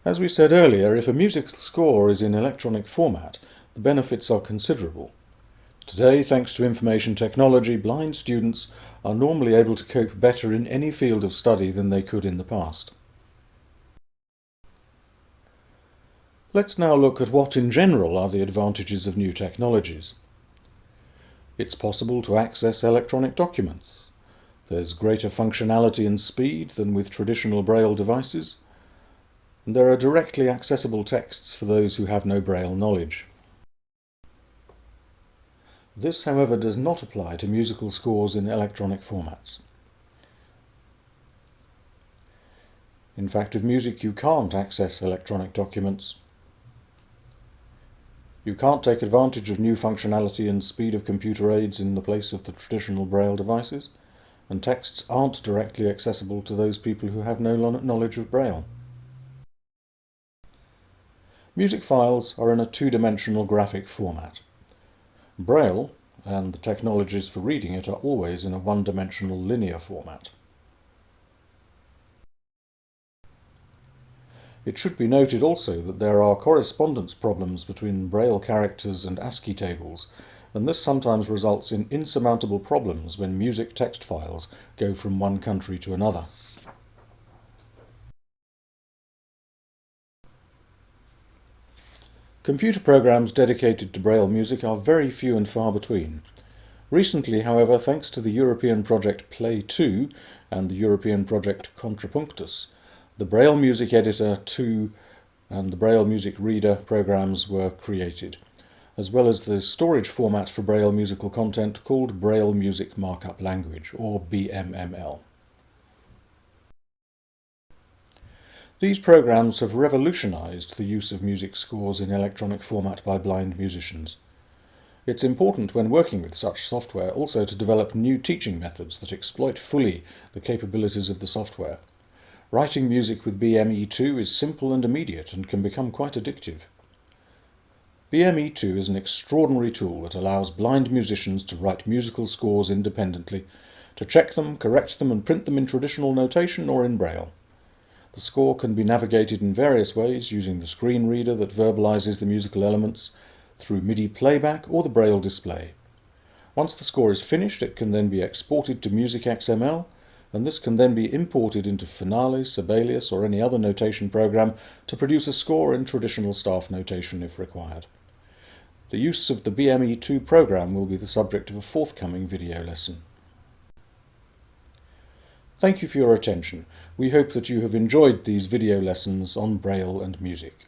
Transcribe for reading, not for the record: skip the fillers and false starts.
As we said earlier, if a music score is in electronic format, the benefits are considerable. Today, thanks to information technology, blind students are normally able to cope better in any field of study than they could in the past. Let's now look at what in general are the advantages of new technologies. It's possible to access electronic documents. There's greater functionality and speed than with traditional Braille devices, and there are directly accessible texts for those who have no Braille knowledge. This, however, does not apply to musical scores in electronic formats. In fact, with music you can't access electronic documents. You can't take advantage of new functionality and speed of computer aids in the place of the traditional Braille devices, and texts aren't directly accessible to those people who have no knowledge of Braille. Music files are in a two-dimensional graphic format. Braille and the technologies for reading it are always in a one-dimensional linear format. It should be noted also that there are correspondence problems between Braille characters and ASCII tables, and this sometimes results in insurmountable problems when music text files go from one country to another. Computer programs dedicated to Braille music are very few and far between. Recently, however, thanks to the European project Play 2 and the European project Contrapunctus, the Braille Music Editor 2 and the Braille Music Reader programs were created, as well as the storage format for Braille musical content called Braille Music Markup Language, or BMML. These programs have revolutionized the use of music scores in electronic format by blind musicians. It's important when working with such software also to develop new teaching methods that exploit fully the capabilities of the software. Writing music with BME2 is simple and immediate and can become quite addictive. BME2 is an extraordinary tool that allows blind musicians to write musical scores independently, to check them, correct them and print them in traditional notation or in Braille. The score can be navigated in various ways using the screen reader that verbalizes the musical elements, through MIDI playback or the Braille display. Once the score is finished, it can then be exported to Music XML, and this can then be imported into Finale, Sibelius or any other notation program to produce a score in traditional staff notation if required. The use of the BME2 program will be the subject of a forthcoming video lesson. Thank you for your attention. We hope that you have enjoyed these video lessons on Braille and music.